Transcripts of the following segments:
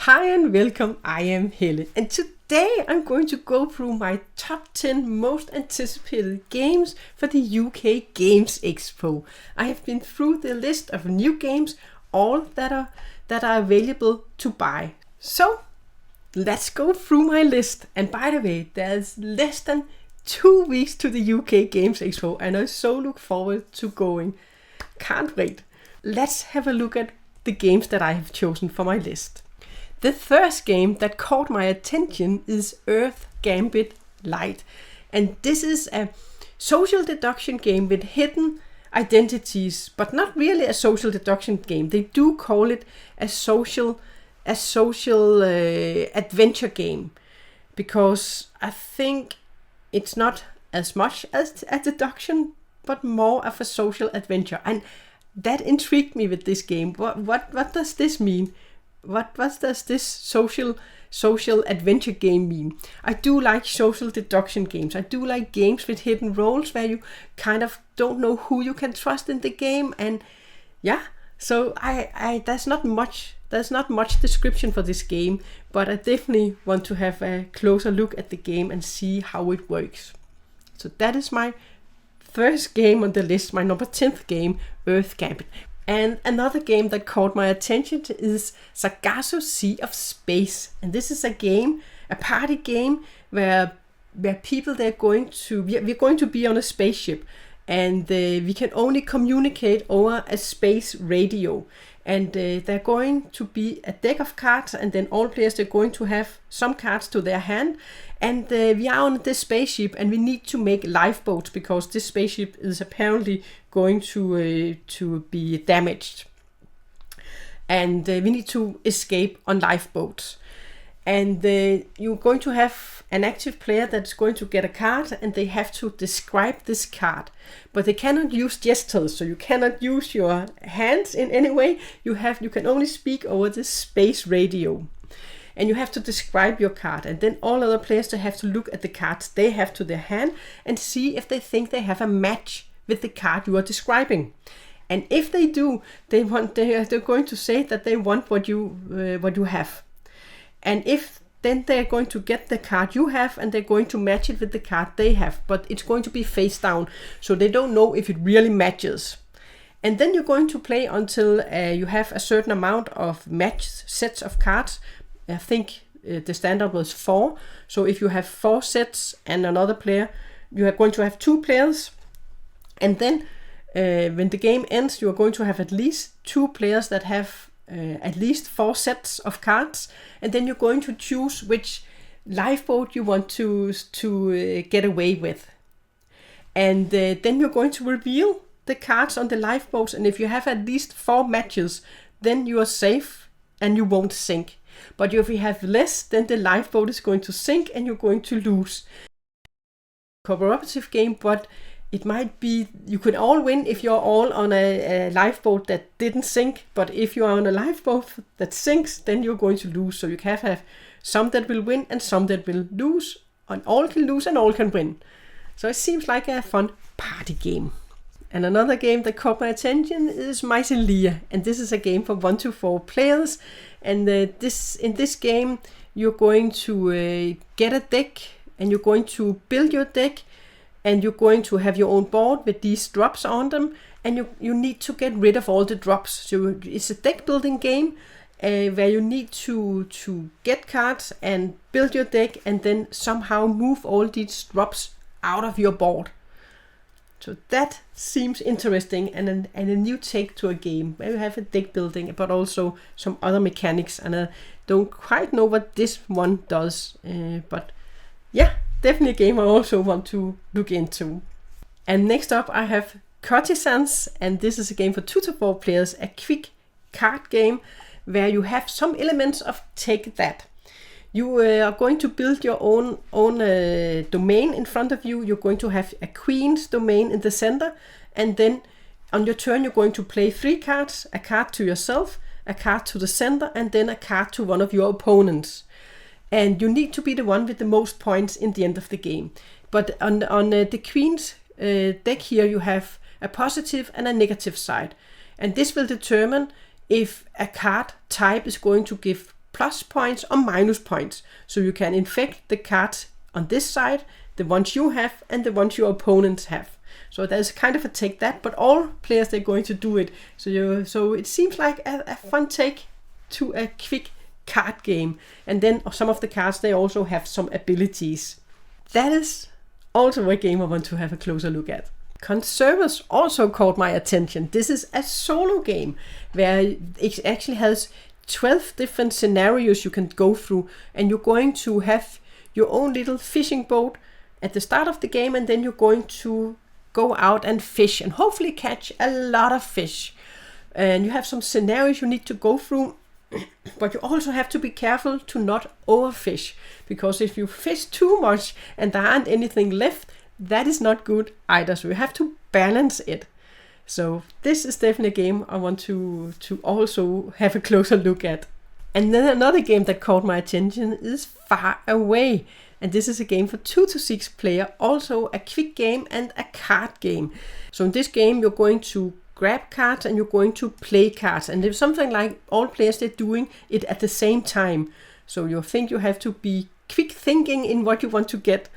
Hi and welcome, I am Helle, and today I'm going to go through my top 10 most anticipated games for the UK Games Expo. I have been through the list of new games, all that are available to buy. So let's go through my list. And by the way, there's less than 2 weeks to the UK Games Expo and I so look forward to going. Can't wait. Let's have a look at the games that I have chosen for my list. The first game that caught my attention is Earth Gambit Light, and this is a social deduction game with hidden identities, but not really a social deduction game. They do call it a social adventure game, because I think it's not as much as a deduction, but more of a social adventure, and that intrigued me with this game. What does this mean? What does this social adventure game mean? I do like social deduction games. I do like games with hidden roles where you kind of don't know who you can trust in the game, and yeah. So there's not much description for this game, but I definitely want to have a closer look at the game and see how it works. So that is my first game on the list, my number 10th game, Earth Gambit. And another game that caught my attention is Sagasu Sea of Space. And this is a game, a party game, where people we're going to be on a spaceship, and we can only communicate over a space radio. And they're going to be a deck of cards, and then all players are going to have some cards to their hand. And we are on this spaceship, and we need to make lifeboats because this spaceship is apparently going to be damaged. And we need to escape on lifeboats. And you're going to have an active player that's going to get a card, and they have to describe this card. But they cannot use gestures, so you cannot use your hands in any way. You can only speak over this space radio. And you have to describe your card, and then all other players have to look at the cards they have to their hand and see if they think they have a match with the card you are describing. And if they do, they're going to say that they want what you have. And if then they're going to get the card you have, and they're going to match it with the card they have, but it's going to be face down, so they don't know if it really matches. And then you're going to play until you have a certain amount of match sets of cards. I think the standard was 4. So if you have 4 sets and another player, you are going to have 2 players. And then when the game ends, you are going to have at least 2 players that have at least 4 sets of cards. And then you're going to choose which lifeboat you want to get away with. And then you're going to reveal the cards on the lifeboats. And if you have at least 4 matches, then you are safe and you won't sink. But if you have less, then the lifeboat is going to sink and you're going to lose. Cooperative game, but it might be you can all win if you're all on a lifeboat that didn't sink. But if you are on a lifeboat that sinks, then you're going to lose. So you can have some that will win and some that will lose. And all can lose and all can win. So it seems like a fun party game. And another game that caught my attention is Melia, and this is a game for 1 to 4 players. And in this game, you're going to get a deck, and you're going to build your deck, and you're going to have your own board with these drops on them, and you need to get rid of all the drops. So it's a deck building game where you need to get cards and build your deck, and then somehow move all these drops out of your board. So that seems interesting and a new take to a game where you have a deck building, but also some other mechanics. And I don't quite know what this one does, but yeah, definitely a game I also want to look into. And next up I have Sense, and this is a game for 2 to 4 players, a quick card game where you have some elements of Take That. You are going to build your own domain in front of you. You're going to have a queen's domain in the center, and then on your turn you're going to play 3 cards, a card to yourself, a card to the center, and then a card to one of your opponents. And you need to be the one with the most points in the end of the game. But on the queen's deck here, you have a positive and a negative side. And this will determine if a card type is going to give plus points or minus points. So you can infect the cards on this side, the ones you have and the ones your opponents have. So there's kind of a take that, but all players, they're going to do it. So it seems like a fun take to a quick card game. And then some of the cards, they also have some abilities. That is also a game I want to have a closer look at. Conservers also caught my attention. This is a solo game where it actually has 12 different scenarios you can go through, and you're going to have your own little fishing boat at the start of the game, and then you're going to go out and fish and hopefully catch a lot of fish. And you have some scenarios you need to go through, but you also have to be careful to not overfish, because if you fish too much and there aren't anything left, that is not good either. So you have to balance it. So this is definitely a game I want to also have a closer look at. And then another game that caught my attention is Far Away. And this is a game for 2 to 6 player, also a quick game and a card game. So in this game, you're going to grab cards and you're going to play cards. And there's something like all players, they're doing it at the same time. So you think you have to be quick thinking in what you want to get.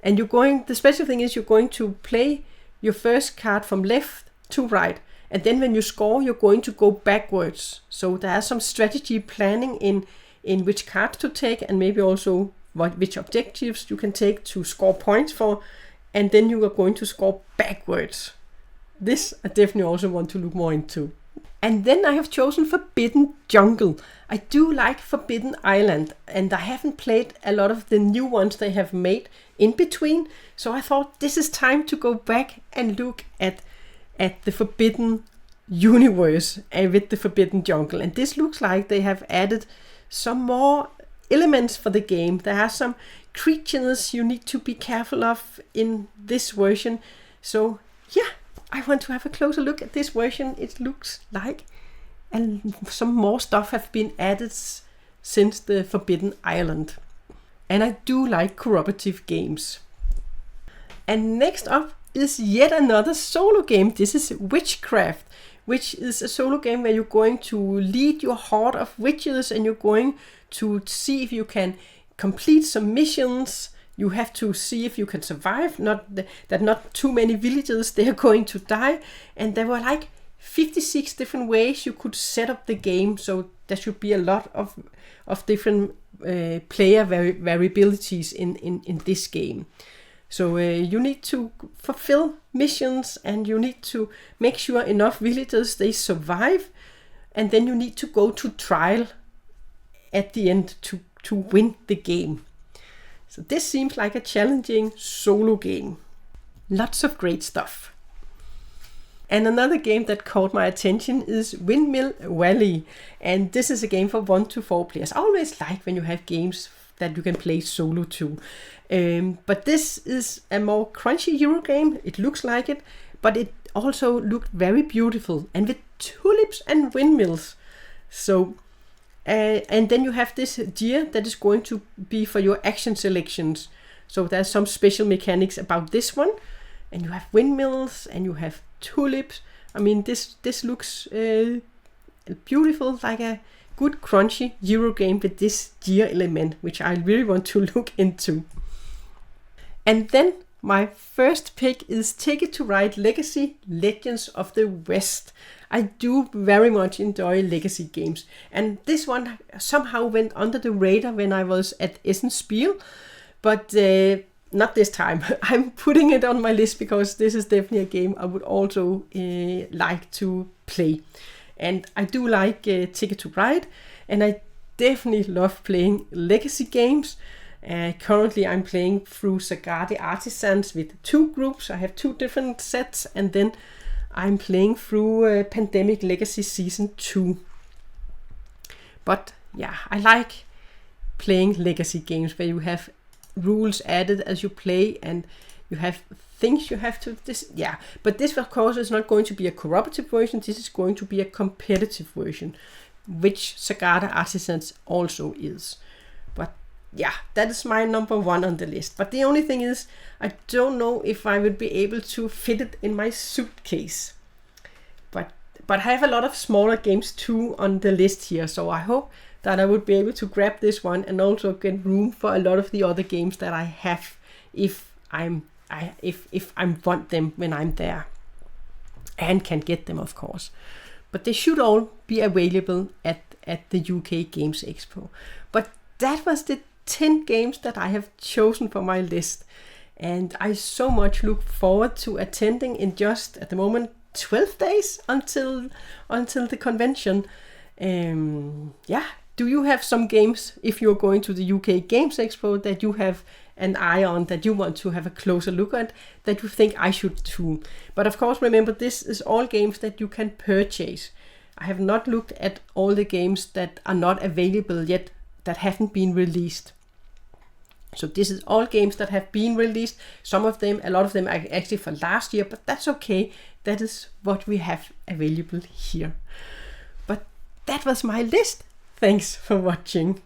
And the special thing is you're going to play your first card from left to right. And then when you score, you're going to go backwards. So there are some strategy planning in which cards to take, and maybe also which objectives you can take to score points for. And then you are going to score backwards. This I definitely also want to look more into. And then I have chosen Forbidden Jungle. I do like Forbidden Island, and I haven't played a lot of the new ones they have made in between. So I thought this is time to go back and look at the Forbidden universe with the Forbidden Jungle. And this looks like they have added some more elements for the game. There are some creatures you need to be careful of in this version. So yeah, I want to have a closer look at this version. It looks like, and some more stuff have been added since the Forbidden Island. And I do like cooperative games. And next up is yet another solo game. This is Witchcraft, which is a solo game where you're going to lead your horde of witches and you're going to see if you can complete some missions. You have to see if you can survive, that not too many villagers, they are going to die. And there were like 56 different ways you could set up the game, so there should be a lot of different player variabilities in this game. So you need to fulfill missions, and you need to make sure enough villagers, they survive, and then you need to go to trial at the end to win the game. So this seems like a challenging solo game. Lots of great stuff. And another game that caught my attention is Windmill R. And this is a game for 1 to 4 players. I always like when you have games that you can play solo too. But this is a more crunchy Euro game. It looks like it, but it also looked very beautiful and with tulips and windmills. So and then you have this gear that is going to be for your action selections. So there's some special mechanics about this one. And you have windmills and you have tulips. I mean, this looks beautiful, like a good crunchy Euro game with this gear element, which I really want to look into. And then my first pick is Ticket to Ride Legacy Legends of the West. I do very much enjoy legacy games, and this one somehow went under the radar when I was at Essen Spiel, but not this time. I'm putting it on my list because this is definitely a game I would also like to play. And I do like Ticket to Ride, and I definitely love playing legacy games. Currently I'm playing through Sagasu Artisans with 2 groups. I have 2 different sets, and then I'm playing through Pandemic Legacy Season 2. But yeah, I like playing legacy games where you have rules added as you play, and you have things you have to but this of course is not going to be a cooperative version. This is going to be a competitive version, which Sagasu Artisans also is. But yeah, that is my number 1 on the list. But the only thing is, I don't know if I would be able to fit it in my suitcase. But I have a lot of smaller games too on the list here, so I hope that I would be able to grab this one and also get room for a lot of the other games that I have if I want them when I'm there, and can get them, of course. But they should all be available at the UK Games Expo. But that was the 10 games that I have chosen for my list, and I so much look forward to attending in just at the moment 12 days until the convention. Do you have some games, if you're going to the UK Games Expo, that you have an eye on, that you want to have a closer look at, that you think I should too? But of course, remember, this is all games that you can purchase. I have not looked at all the games that are not available yet, that haven't been released. So this is all games that have been released. Some of them, a lot of them are actually for last year, but that's okay. That is what we have available here. But that was my list. Thanks for watching.